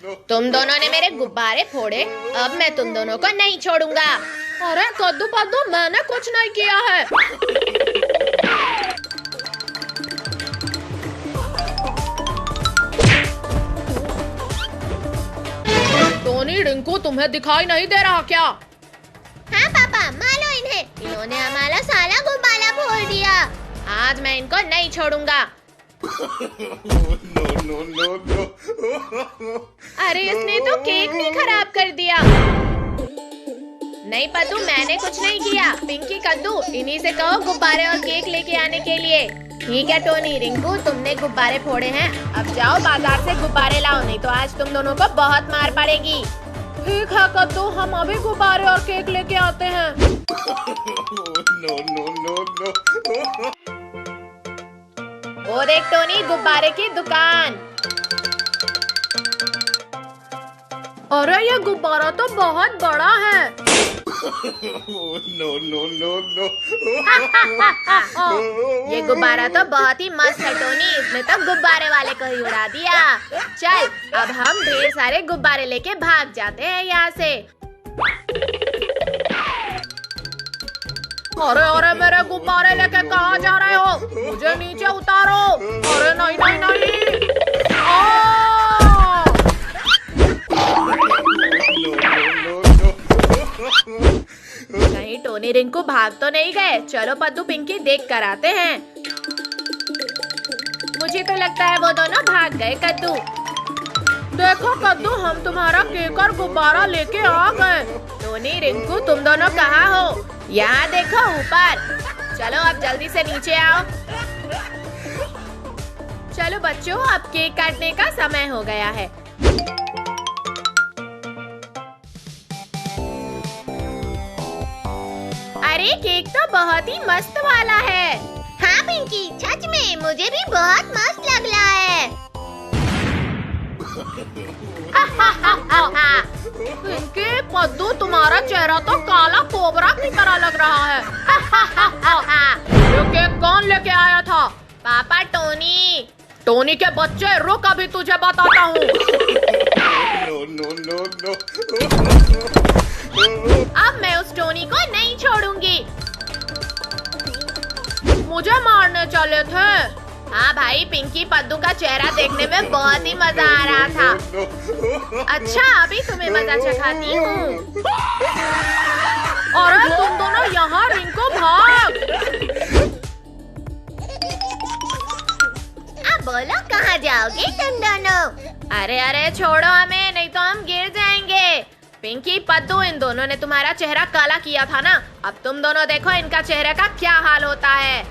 तुम दोनों ने मेरे गुब्बारे फोड़े, अब मैं तुम दोनों को नहीं छोड़ूंगा। अरे कद्दू पद्दू, मैंने कुछ नहीं किया है। टोनी, रिंकू, तुम्हें दिखाई नहीं दे रहा क्या? हाँ पापा, मारो इन्हें, इन्होंने हमारा सारा गुब्बारा फोड़ दिया। आज मैं इनको नहीं छोड़ूंगा। अरे इसने तो केक भी खराब कर दिया। नहीं पद्दू, मैंने कुछ नहीं किया। पिंकी, कद्दू, इन्हीं से कहो गुब्बारे और केक लेके आने के लिए। ठीक है टोनी, रिंकू, तुमने गुब्बारे फोड़े हैं, अब जाओ बाजार से गुब्बारे लाओ, नहीं तो आज तुम दोनों को बहुत मार पड़ेगी। ठीक है कद्दू, हम अभी गुब्बारे और केक लेके आते हैं। वो देख टोनी, गुब्बारे की दुकान। अरे ये गुब्बारा तो बहुत बड़ा है। ये गुब्बारा तो बहुत ही मस्त है टोनी, इसने तो गुब्बारे वाले को ही उड़ा दिया। चल, अब हम ढेर सारे गुब्बारे लेके भाग जाते हैं यहाँ से। अरे अरे, मेरे गुब्बारे लेके कहाँ जा रहे हो? मुझे नीचे उतारो। अरे नहीं नहीं नहीं। नहीं टोनी, रिंकू भाग तो नहीं गए। चलो पद्दू, पिंकी, देख कर आते हैं। मुझे तो लगता है वो दोनों भाग गए। कद्दू, देखो कद्दू, हम तुम्हारा केक और गुब्बारा लेके आ गए। टोनी, रिंकू, तुम दोनों कहाँ हो? यहाँ देखो ऊपर। चलो अब जल्दी से नीचे आओ। चलो बच्चों, अब केक काटने का समय हो गया है। अरे केक तो बहुत ही मस्त वाला है। हाँ पिंकी, सच में मुझे भी बहुत मस्त लग रहा है। पिंकी, पद्दू, तुम्हारा चेहरा तो काला कोबरा की तरह लग रहा है। ये केक कौन लेके आया था? पापा, टोनी। टोनी के बच्चे, रुक, अभी तुझे बताता हूँ। अब मैं उस टोनी को नहीं छोड़ूंगी। मुझे मारने चले थे। हाँ भाई, पिंकी, पद्दू का चेहरा देखने में बहुत ही मजा आ रहा था। अच्छा, अभी तुम्हें मजा चखाती हूँ। अरे तुम दोनों यहाँ, रिंकू भाग। अब बोलो कहाँ जाओगे तुम दोनों? अरे अरे, छोड़ो हमें, नहीं तो हम गिर जाएंगे। पिंकी, पद्दू, इन दोनों ने तुम्हारा चेहरा काला किया था ना, अब तुम दोनों देखो इनका चेहरे का क्या हाल होता है।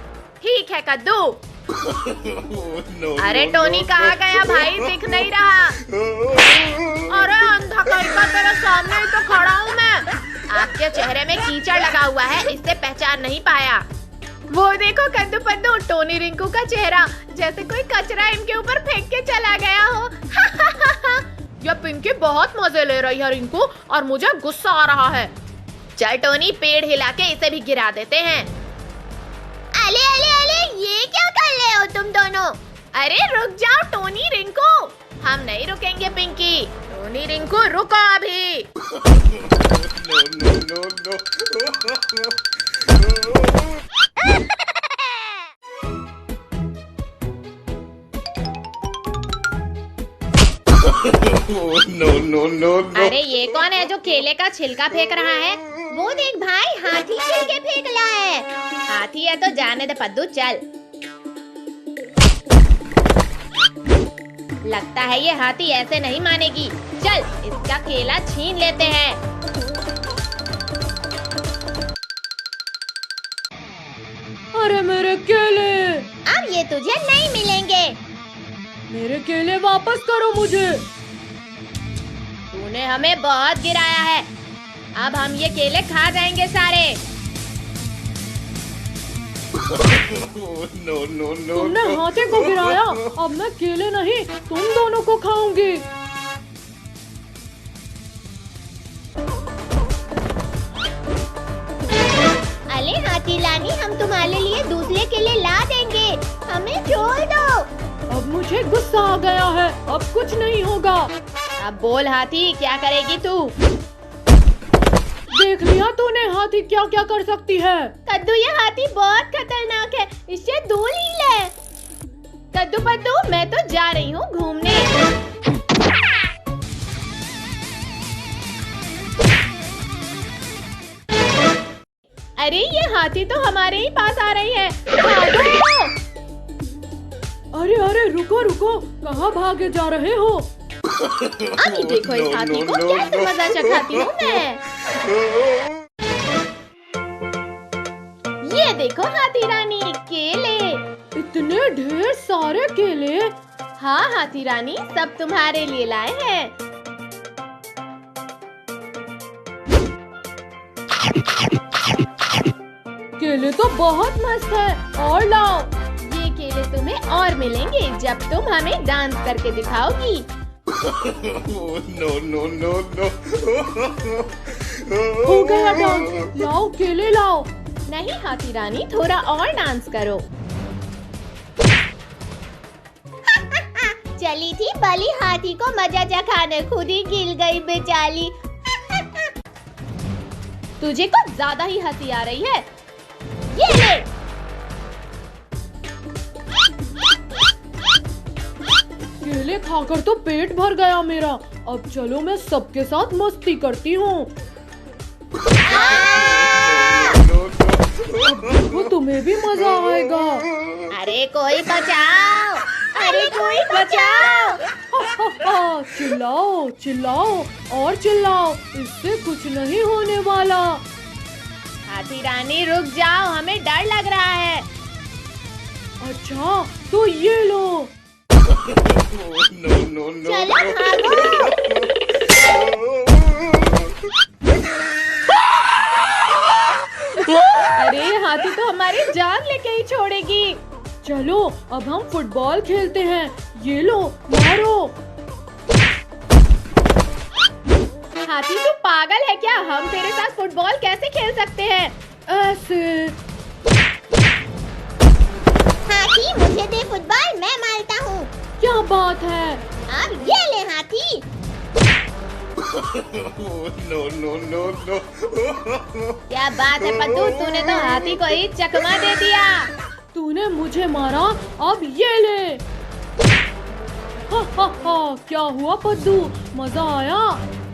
ठीक है कद्दू। अरे टोनी कहाँ गया भाई, दिख नहीं रहा। अरे अंधा कहीं का, तेरे सामने ही तो खड़ा हूँ मैं। आपके चेहरे में कीचड़ लगा हुआ है, इससे पहचान नहीं पाया। वो देखो कद्दू पद्दू, टोनी, रिंकू का चेहरा जैसे कोई कचरा इनके ऊपर फेंक के चला गया हो। ये पिंकी बहुत मजे ले रही है रिंकू, और मुझे गुस्सा आ रहा है। चल टोनी, पेड़ हिला के इसे भी गिरा देते हैं। अले अले अले, ये क्या कर रहे हो तुम दोनों? अरे रुक जाओ टोनी, रिंकू। हम नहीं रुकेंगे पिंकी। टोनी, रिंकू, रुको अभी। अरे ये कौन है जो केले का छिलका फेंक रहा है? वो देख भाई, हाथी छिलके फेंक रहा है। हाथी है तो जाने दे पद्दू, चल। लगता है ये हाथी ऐसे नहीं मानेगी। चल, इसका केला छीन लेते हैं। अरे मेरे केले! अब ये तुझे नहीं मिलेंगे। मेरे केले वापस करो मुझे। तूने हमें बहुत गिराया है, अब हम ये केले खा जाएंगे सारे। तुमने हाथी को गिराया, अब मैं केले नहीं, तुम दोनों को खाऊंगी। अरे हाथी लानी, हम तुम्हारे लिए दूसरे केले ला देंगे, हमें छोड़ दो। अब मुझे गुस्सा आ गया है, अब कुछ नहीं होगा। अब बोल हाथी, क्या करेगी तू? देख लिया तूने हाथी क्या क्या कर सकती है। कद्दू, ये हाथी बहुत खतरनाक है, इससे दूर ही ले। कद्दू पद्दू, मैं तो जा रही हूँ घूमने। अरे ये हाथी तो हमारे ही पास आ रही है, भागो! अरे अरे रुको रुको, कहाँ भागे जा रहे हो? अभी देखो इस हाथी को कैसे मजा चखाती हूँ मैं। ये देखो हाथी रानी, केले। इतने ढेर सारे केले? हाँ हाथी रानी, सब तुम्हारे लिए लाए हैं। केले तो बहुत मस्त है, और लाओ। ये केले तुम्हें और मिलेंगे जब तुम हमें डांस करके दिखाओगी। No, no, no, no. हो गया डांस, लाओ केले लाओ। नहीं हाथी रानी, थोड़ा और डांस करो। चली थी बली हाथी को मजा चखाने, खुद ही गिर गई बेचारी। तुझे कुछ ज्यादा ही हंसी आ रही है। ये ले। केले खाकर तो पेट भर गया मेरा। अब चलो मैं सबके साथ मस्ती करती हूँ। वो तुम्हें भी मजा आएगा। अरे कोई बचाओ, अरे कोई बचाओ। चिल्लाओ चिल्लाओ और चिल्लाओ, इससे कुछ नहीं होने वाला। हाथी रानी रुक जाओ, हमें डर लग रहा है। अच्छा तो ये लो। No, no, no. चलो भागो। अरे हाथी तो हमारी जान लेके ही छोड़ेगी। चलो अब हम फुटबॉल खेलते हैं। ये लो मारो। हाथी तू पागल है क्या? हम तेरे साथ फुटबॉल कैसे खेल सकते हैं? ऐसे। हाथी मुझे दे फुटबॉल, मैं मारता हूँ। क्या बात है? अब ये ले हाथी। No, no, no, no. क्या बात है पद्दू, तूने तो हाथी को ही चकमा दे दिया। तूने मुझे मारा, अब ये ले। हा, क्या हुआ पद्दू, मजा आया?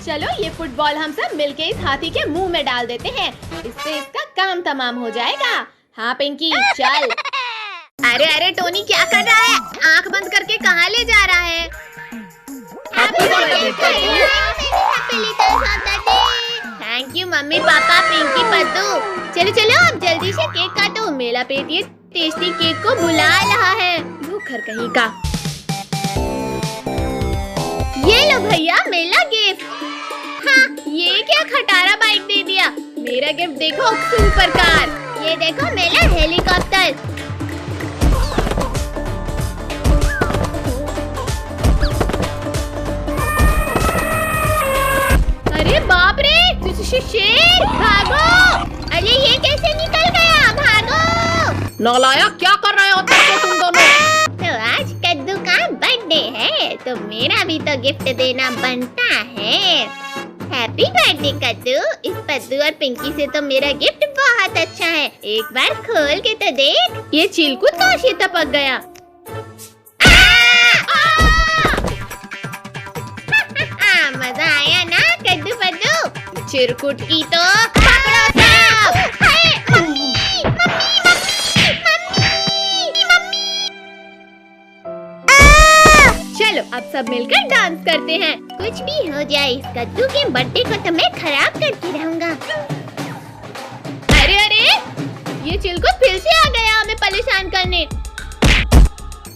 चलो ये फुटबॉल हम सब मिलके इस हाथी के मुंह में डाल देते हैं, इससे इसका काम तमाम हो जाएगा। हाँ पिंकी चल। अरे अरे टोनी क्या कर रहा है? आंख बंद करके कहाँ ले जा रहा है? Thank you mummy papa Pinky पद्दू। चलो चलो अब जल्दी से केक काटो, मेरा पेट ये टेस्टी केक को बुला रहा है। भूखर कहीं का। ये लो भैया मेरा गिफ्ट। हाँ ये क्या खटारा बाइक दे दिया। मेरा गिफ्ट देखो, सुपर कार। ये देखो मेरा हेलीकॉप्टर। अरे बाप रे, शेर भागो। अरे ये कैसे निकल गया, भागो। नालायक क्या कर रहे हो तुम दोनों? तो आज कद्दू का बर्थडे है, तो मेरा भी तो गिफ्ट देना बनता है। हैप्पी बर्थडे कद्दू। इस पद्दू और पिंकी से तो मेरा गिफ्ट बहुत अच्छा है। एक बार खोल के तो देख। ये चिलकुट कहाँ से टपक गया? मजा आया ना कद्दू पद्दू? चिरकुट की तो पकड़ो सब। मम्मी, चलो अब सब मिलकर डांस करते हैं। कुछ भी हो जाए, इस कद्दू के बर्थडे को तो मैं खराब करके रहूंगा। अरे अरे, ये चिलकुट फिर से आ गया हमें परेशान करने।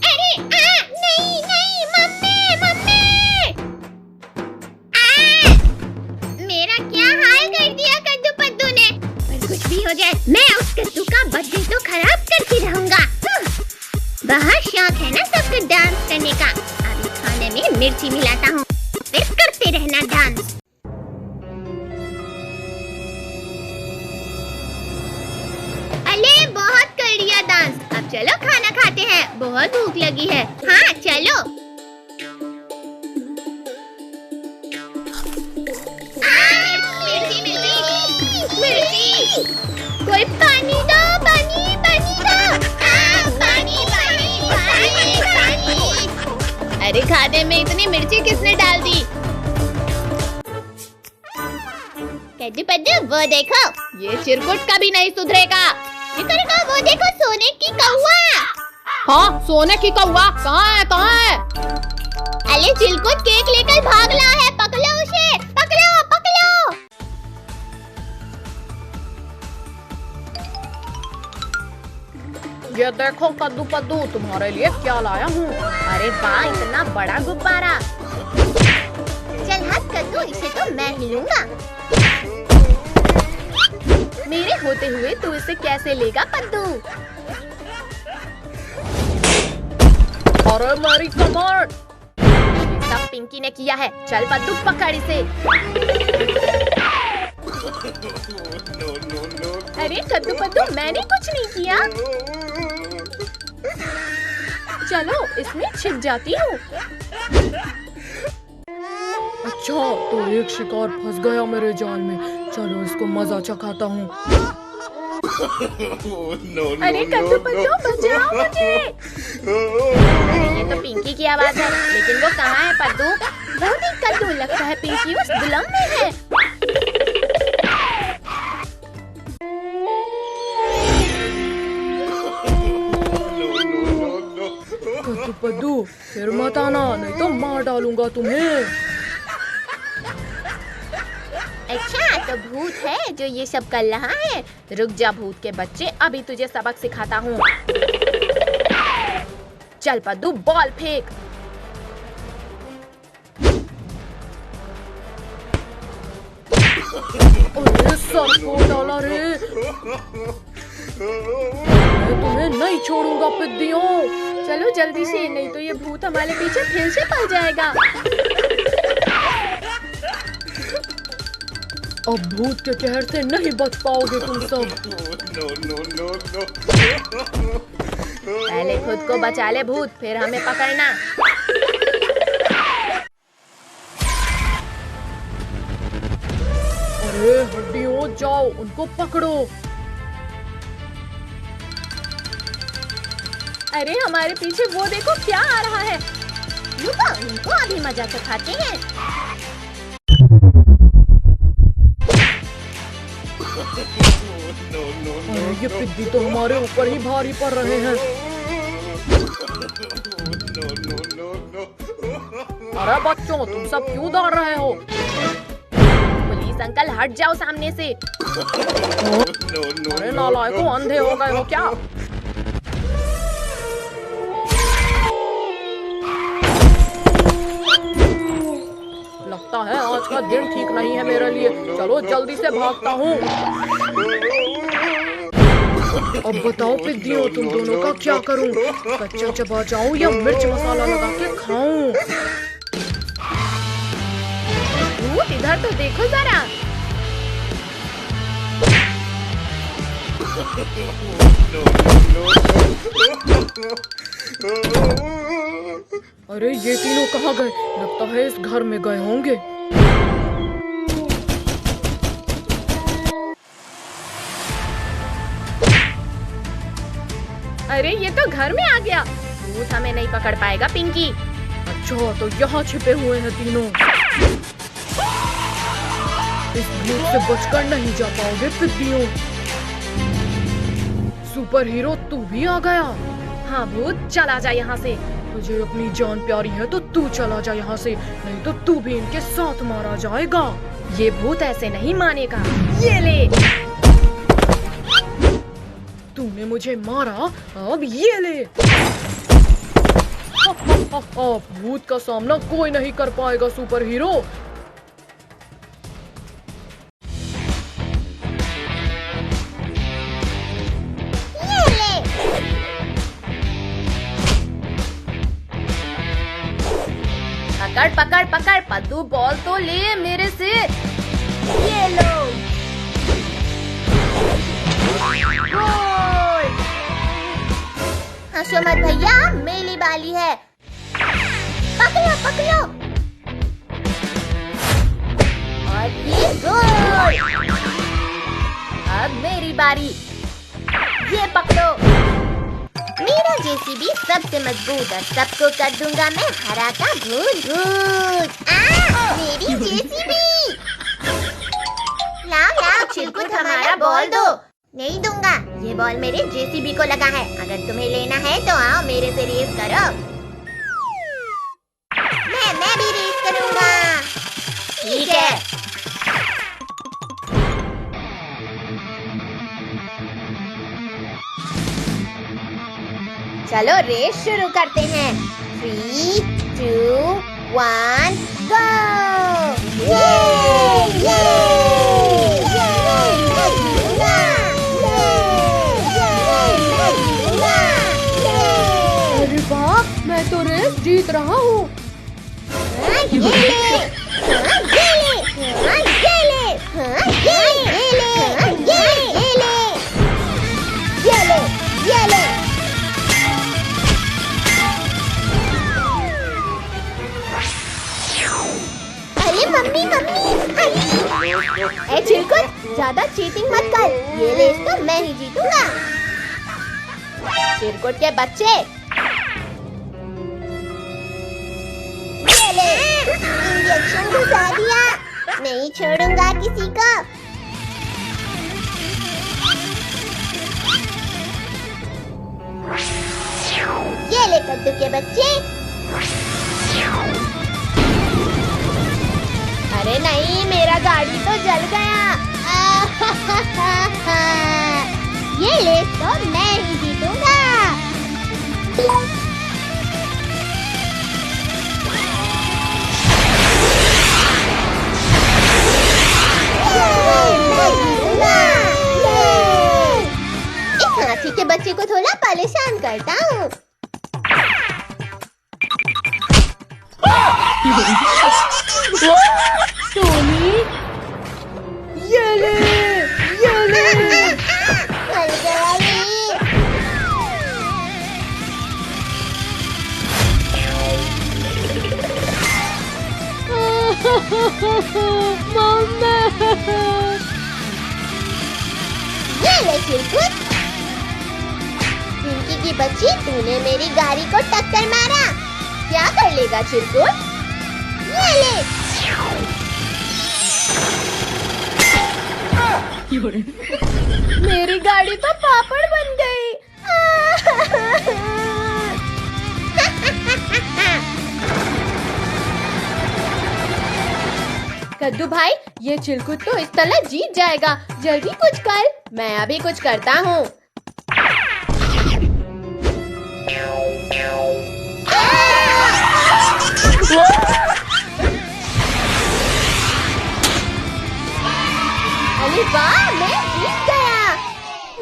अरे नहीं नहीं मम्मी मम्मी। मेरा क्या हाल कर दिया कद्दू पद्दू ने। पर कुछ भी हो जाए, मैं उस कद्दू का बर्थडे तो खराब करके रहूंगा। बहुत शौक है ना सबको डांस करने का। अभी खाने में मिर्ची मिलाता हूँ, फिर करते रहना डांस। अरे बहुत कर लिया डांस, अब चलो खाना खाते हैं, बहुत भूख लगी है। हाँ चलो। कोई पानी दो, पानी पानी दो। पानी पानी पानी पानी। अरे खाने में इतनी मिर्ची किसने डाल दी? कद्दू पद्दू वो देखो, ये चिरकुट कभी नहीं सुधरेगा। वो देखो सोने की कौवा। हाँ, सोने की कौवा कहाँ है, कहाँ है? अरे चिरकुट केक लेकर भाग रहा है, पकड़ो उसे, पकड़ो पकड़ो। ये देखो कद्दू पद्दू, तुम्हारे लिए क्या लाया हूँ। अरे वाह, इतना बड़ा गुब्बारा। चल हट कद्दू, इसे तो मैं ही लूंगा। मेरे होते हुए तू इसे कैसे लेगा पद्दू? अरे मेरी कमर। सब पिंकी ने किया है। चल पद्दू पकड़ इसे। अरे कद्दू पद्दू, मैंने कुछ नहीं किया। चलो इसमें छिप जाती हूँ। अच्छा, तो एक शिकार फंस गया मेरे जाल में। चलो इसको मजा चखाता हूँ। अरे कद्दू पद्दू, बचाओ मुझे। ये तो पिंकी की आवाज है, लेकिन वो कहाँ है पद्दू? बहुत ही कद्दू लगता है पिंकी उस दुलम में है। कद्दू पद्दू, फिर मत आना, नहीं तो मार डालूंगा तुम्हें। अच्छा, तो भूत है जो ये सब कर रहा है। रुक जा भूत के बच्चे, अभी तुझे सबक सिखाता हूँ। चल पद्दू, बॉल फेंक। अरे सर को डाला रे। मैं तुम्हें नहीं छोड़ूंगा पिद्दियों। चलो जल्दी से, नहीं तो ये भूत हमारे पीछे फिर से पड़ जाएगा। अब भूत के कहर से नहीं बच पाओगे तुम सब। पहले खुद को बचा ले भूत, फिर हमें पकड़ना। अरे हड्डियों, जाओ उनको पकड़ो। अरे हमारे पीछे वो देखो क्या आ रहा है। रुको, इनको अभी मजा चखाते हैं। अरे ये पिद्दी तो हमारे ऊपर ही भारी पड़ रहे हैं। अरे बच्चों, तुम सब क्यों दौड़ रहे हो? पुलिस अंकल, हट जाओ सामने से। अरे नालायकों, अंधे हो गए हो क्या? लगता है आज का दिन ठीक नहीं है मेरे लिए। चलो जल्दी से भागता हूँ। अब बताओ पिद्दियों, तुम दोनों का क्या करूं? कच्चा चबा जाऊं या मिर्च मसाला लगा के खाऊं? भूत इधर तो देखो जरा। अरे ये तीनों कहाँ गए? लगता है इस घर में गए होंगे। अरे ये तो घर में आ गया। भूत हमें नहीं पकड़ पाएगा पिंकी। अच्छा, तो यहाँ छिपे हुए हैं तीनों। इस भूत से बचकर नहीं जा पाओगे पिद्दियों। सुपर हीरो, तू भी आ गया? हाँ भूत, चला जा यहाँ से। तुझे अपनी जान प्यारी है तो तू चला जा यहाँ से, नहीं तो तू भी इनके साथ मारा जाएगा। ये भूत ऐसे नहीं मानेगा। ये ले। तूने मुझे मारा, अब ये ले। भूत का सामना कोई नहीं कर पाएगा सुपर हीरो। पकड़ पकड़ पकड़, पद्दू बॉल तो ले मेरे से। ये लो। गोल। हंसो मत भैया, मेरी बाली है। पकड़ो पकड़ो। और ये गोल। अब मेरी बारी। ये पकड़ो। मेरा जेसीबी सबसे मजबूत और सबको कर दूंगा मैं हरा का भूत। मेरी जेसीबी। लाओ चिरकुट हमारा बॉल दो। नहीं दूंगा, ये बॉल मेरे जेसीबी को लगा है। अगर तुम्हें लेना है तो आओ मेरे से रेस करो। मैं भी रेस करूंगा। ठीक है। चलो रेस शुरू करते हैं। 3, 2, 1, गो! अरे वाह, मैं तो रेस जीत रहा हूँ। मम्मी ए चिरकुट, ज्यादा चीटिंग मत कर। ये रेस तो मैं ही जीतूंगा। चिरकुट के बच्चे, ये ले, इंजेक्शन घुसा दिया। नहीं छोड़ूंगा किसी को। ये ले कद्दू के बच्चे। अरे नहीं, मेरा गाड़ी तो जल गया। ये रेस तो मैं ही जीतूंगा। इस हाथी के बच्चे को थोड़ा परेशान करता हूँ। टोनी, ये ले। मर गया ये। मम्मा। ये ले चिरकुट। पिंकी की बच्ची, तूने मेरी गाड़ी को टक्कर मारा। क्या कर लेगा चिरकुट? ये ले। मेरी गाड़ी तो पापड़ बन गई। कद्दू भाई, ये चिरकुट तो इस तरह जीत जाएगा। जल्दी कुछ कर। मैं अभी कुछ करता हूँ। अरे वाह, मैं जीत गया।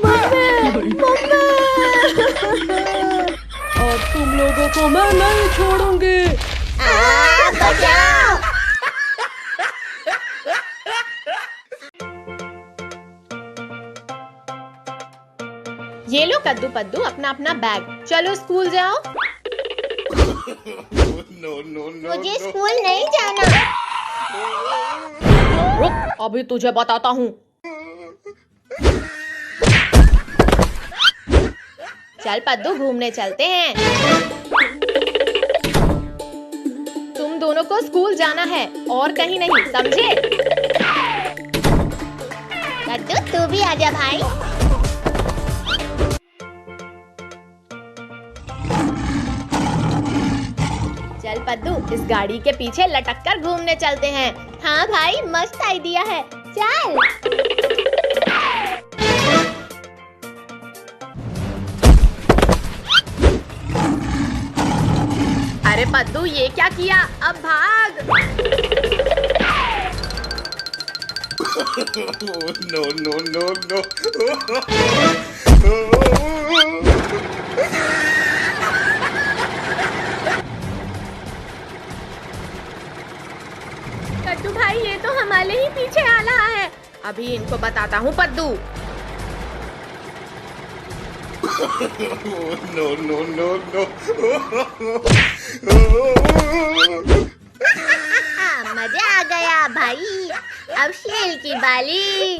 मम्मी। और तुम लोगों को मैं नहीं छोड़ूंगी। बचाओ। ये लो कद्दू पद्दू, अपना अपना बैग। चलो स्कूल जाओ। मुझे स्कूल नहीं जाना। रुक, अभी तुझे बताता हूँ। चल पद्दू, घूमने चलते हैं। तुम दोनों को स्कूल जाना है और कहीं नहीं, समझे? कद्दू, तू भी आजा भाई। चल पद्दू, इस गाड़ी के पीछे लटक कर घूमने चलते हैं। हाँ भाई, मस्त आइडिया है। चल। अरे पद्दू, ये क्या किया? अब भाग। No. कद्दू भाई, ये तो हमारे ही पीछे आ रहा है। अभी इनको बताता हूँ पद्दू। No. मजा आ गया भाई। अब शेर की बाली।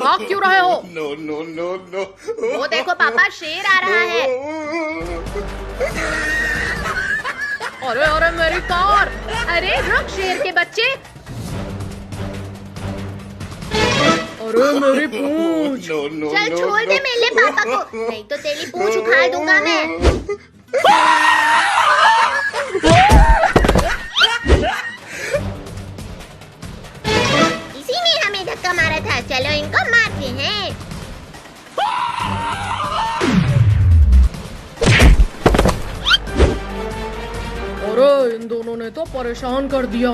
भाग क्यों रहे हो? No, no, no, no. वो देखो पापा, शेर आ रहा है। अरे अरे मेरी कार! अरे रुक शेर के बच्चे। अरे मेरी पूंछ! No, no, चल no, छोड़ दे no. मेरे पापा को, नहीं तो तेरी पूंछ उखाड़ दूंगा मैं। इसी ने हमें धक्का मारा था, चलो इनको मारते हैं। अरे इन दोनों ने तो परेशान कर दिया।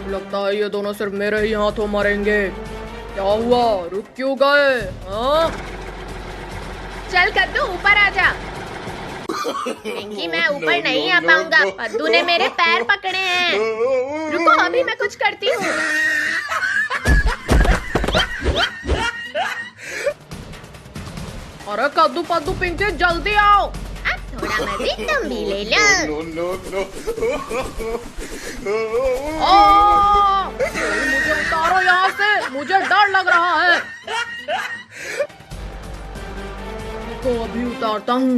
लगता है ये दोनों सिर्फ मेरे ही हाथों मरेंगे। क्या हुआ, रुक क्यों गए? हाँ? चल कद्दू ऊपर आ जा। पिंकी मैं ऊपर नहीं आ पाऊंगा, कद्दू ने मेरे पैर पकड़े हैं। रुको अभी मैं कुछ करती हूँ। अरे कद्दू पद्दू पिंकी जल्दी आओ। अब थोड़ा मजे तुम भी ले लो। No, no, no. मुझे उतारो यहाँ से, मुझे डर लग रहा है। तो अभी उतारता हूँ।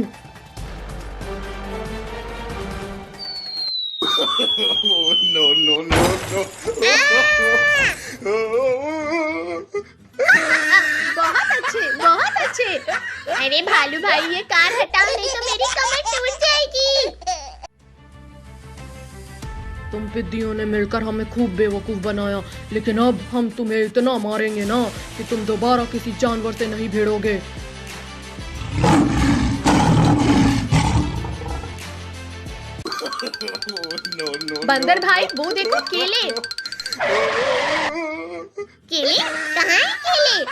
No, no, no, no. बहुत अच्छे, बहुत अच्छे। अरे भालू भाई ये कार हटाओ, नहीं तो मेरी कमर टूट जाएगी। तुम पिद्दियों ने मिलकर हमें खूब बेवकूफ बनाया, लेकिन अब हम तुम्हें इतना मारेंगे ना कि तुम दोबारा किसी जानवर से नहीं भिड़ोगे। No, no. बंदर भाई वो देखो केले। केले कहाँ है केले?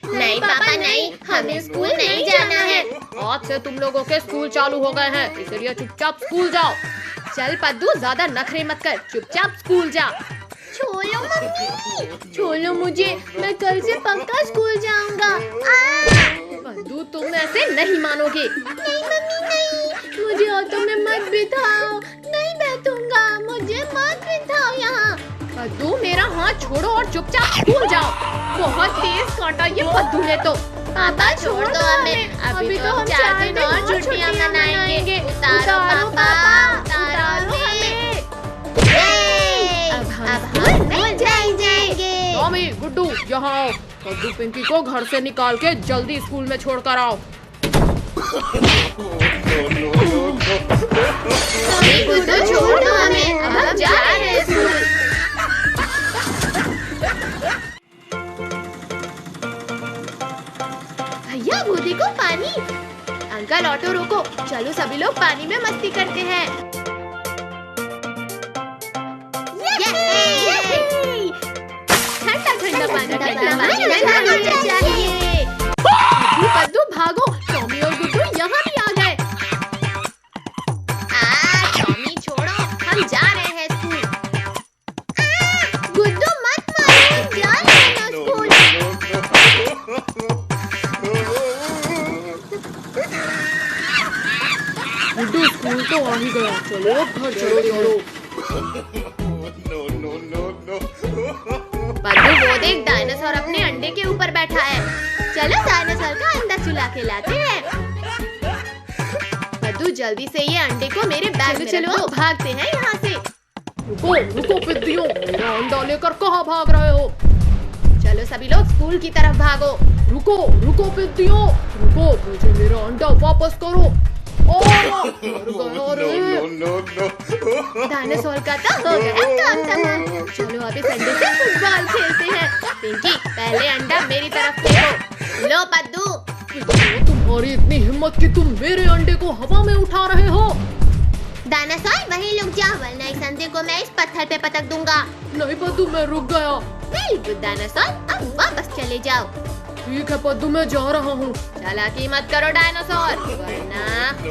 नहीं पापा नहीं, हमें स्कूल नहीं जाना है। आज से तुम लोगों के स्कूल चालू हो गए हैं, इसलिए चुपचाप स्कूल जाओ। चल पद्दू ज्यादा नखरे मत कर, चुपचाप स्कूल जा। छोड़ो मम्मी, छोड़ो मुझे, मैं कल से पक्का स्कूल जाऊंगा। पद्दू तुम ऐसे नहीं मानोगे। नहीं मम्मी नहीं, मुझे ऑटो में मत बिठाओ, नहीं बैठूंगा, मुझे मत बिठाओ यहाँ। पद्दू मेरा हाथ छोड़ो और चुपचाप स्कूल जाओ। बहुत तेज काटा ये पद्दू ने तो। पापा छोड़ दो हमें, अभी तो हम 4 दिन और छुट्टियां मनाएंगे। उतारो पापा, उतारो हमें। अब हम नहीं जाएंगे। टॉमी, गुड्डू यहाँ आओ। पद्दू पिंकी को घर से निकाल के जल्दी स्कूल में छोड़ कर आओ। गुड्डू छोड़ दो हमें, अब हम जा रहे हैं स्कूल। भैया वो देखो पानी। अंकल ऑटो रोको, चलो सभी लोग पानी में मस्ती करते हैं। ठंडा ठंडा पानी, ठंडा पानी चाहिए। पद्दू भागो, टॉमी और गुड्डू यहाँ भी आ गए। टॉमी छोड़ो, हम जा रहे हैं स्कूल। गुड्डू मत मारो, जा रहे हैं स्कूल। गुड्डू स्कूल तो आ ही गया, चलो घर चलो चलो। No, no, no, no. पद्दू वो देख, डायनासोर अपने अंडे के ऊपर बैठा है। चलो डायनासोर का अंडा चुला के लाते हैं। पद्दू जल्दी से ये अंडे को मेरे बैग में चलो, भागते हैं यहाँ से। रुको रुको पिद्दियों, मेरा अंडा लेकर कहाँ भाग रहे हो? चलो सभी लोग स्कूल की तरफ भागो। रुको रुको पिद्दियों, रुको, मुझे मेरा अंडा वापस करो। मर गया रे। No, no, no. डायनासोर का तो हो गया काम तमाम। चलो अभी संडे से फुटबॉल खेलते हैं। पिंकी पहले अंडा मेरी तरफ फेंको। लो पद्दू। पिद्दियों, तुम्हारी इतनी हिम्मत कि तुम मेरे अंडे को हवा में उठा रहे हो? डायनासोर वहीं रुक जा, वरना इस अंडे को मैं इस पत्थर पे पटक दूंगा। नहीं पद्दू, मैं रुक गया। वेरी गुड डायनासोर, अब वापस चले जाओ। ठीक है पद्दू, मैं जा रहा हूँ। चालाकी मत करो डायनासोर, वरना।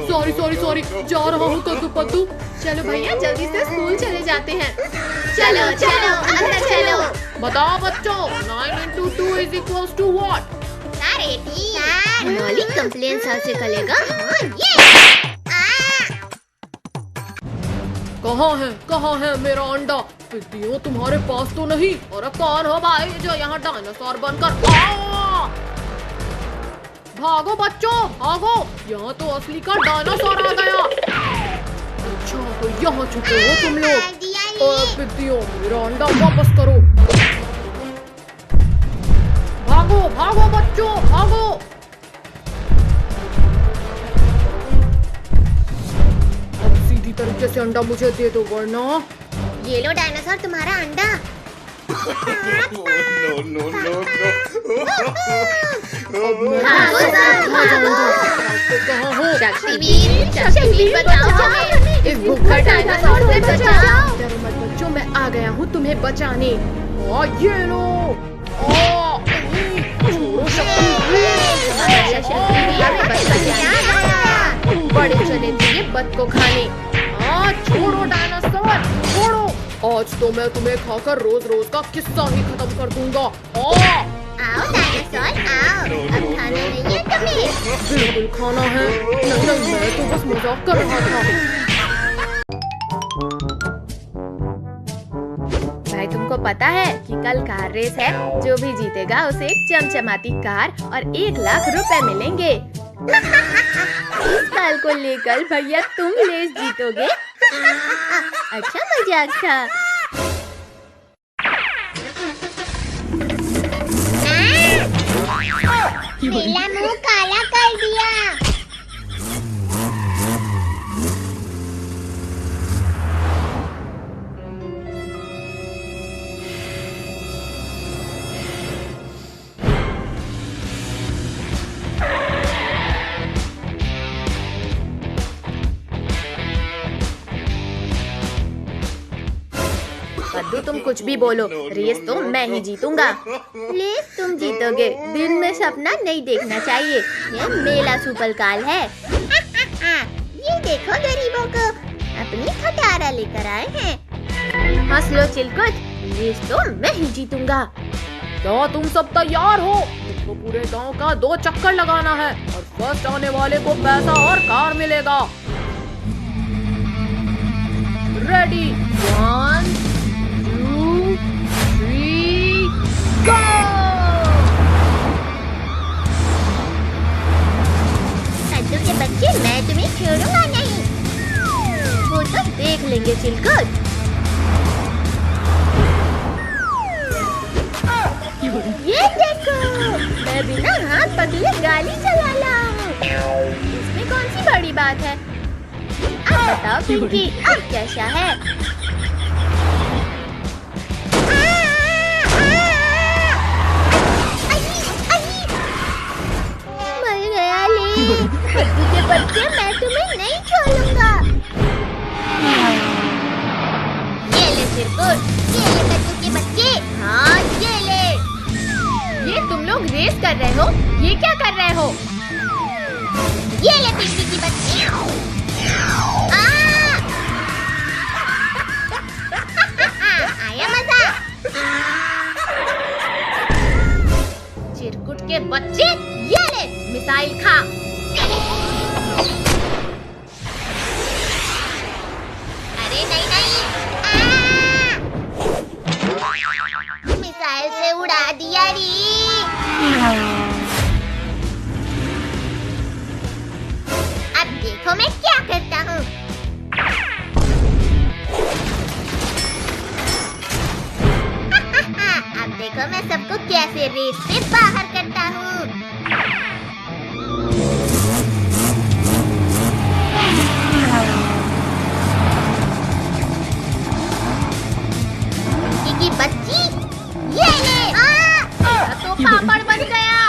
सॉरी सॉरी सॉरी, जा रहा हूँ कद्दू पद्दू। चलो भैया जल्दी से स्कूल चले जाते हैं। चलो चलो अंदर चलो। बताओ बच्चों, 9 into 2 is equals to what? मौलिक कंप्लेन सर से करेगा। हाँ ये। कहाँ है मेरा अंडा? पिद्दियों तुम्हारे पास तो नहीं। और कौन हो भाई जो यहाँ डायनासोर बनकर भागो बच्चों भागो, यहाँ तो असली का डायनासोर आ गया। अच्छा तो यहाँ छुपे हो तुम लोग। और पिद्दियों मेरा अंडा वापस करो। भागो भागो बच्चों भागो। अब सीधी तरीके से अंडा मुझे दे दो वरना। ये लो डायनासोर तुम्हारा अंडा। no, no, no, शक्तिवीर बचाओ हमें, इस भूखा डायनासोर से बचाओ। डरो मत बच्चों, मैं आ गया हूँ तुम्हें बचाने। ये लो छोड़ो बड़े चले थे ये बद को खाने। छोड़ो डायनासोर छोड़ो, आज तो मैं तुम्हें खाकर रोज रोज का किस्सा ही खत्म कर दूंगा। आओ डायनासोर आओ, अब खाना नहीं है तुम्हें? बिल्कुल खाना है। नहीं मैं तो बस मजाक कर रहा था। भाई तुमको पता है कि कल कार रेस है, जो भी जीतेगा उसे एक चमचमाती कार और 1 लाख रुपए मिलेंगे। इस साल को लेकर भैया तुम रेस जीतोगे। अच्छा मजाक था। मेरा मुंह काला कर दिया। कद्दू तुम कुछ भी बोलो, रेस तो मैं ही जीतूंगा। रेस तुम जीतोगे, दिन में सपना नहीं देखना चाहिए। ये मेला सुपरकाल है। ये देखो गरीबों को अपनी खटारा लेकर आए हैं। हंस लो चिलकुट, रेस तो मैं ही जीतूंगा। क्या तुम सब तैयार हो? मुझको पूरे गांव का 2 चक्कर लगाना है और फर्स्ट आने वाले को पैसा और कार मिलेगा। रेडी 1 2 3 गो। कद्दू के बच्चे, मैं तुम्हें छोड़ूंगा नहीं। वो तो देख लेंगे चिलकुट। ये देखो, मैं बिना हाथ पकड़े गाड़ी चला रहा हूँ। इसमें कौन सी बड़ी बात है? अब बताओ पिंकी, अब कैसा है? मर गया ले। कद्दू के बच्चे, मैं तुम्हें नहीं छोड़ूंगा। ये ले चिरकुट, ये ले कद्दू के बच्चे। हाँ ये ले। ये तुम लोग रेस कर रहे हो? ये क्या कर रहे हो? ये ले पिंकी की बच्ची। आया मजा। चिरकुट के बच्चे, ये ले मिसाइल खा। अरे नहीं नहीं, मिसाइल से उड़ा दिया री। अब देखो मैं क्या करता हूँ। अब देखो मैं सबको कैसे रेस से बाहर करता हूँ। की बच्ची, ये ले। तो पापड़ बन गया।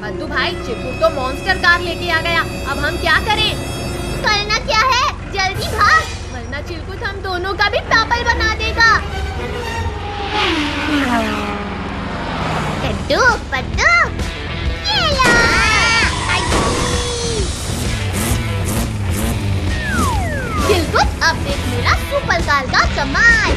कद्दू भाई, चिरकुट तो मॉन्स्टर कार लेके आ गया। अब हम क्या करें? करना क्या है, जल्दी भाग, वरना चिरकुट हम दोनों का भी पापड़ बना देगा। कद्दू पद्दू, ये लो। चिरकुट, अब देख मेरा सुपरकाल का कमाल।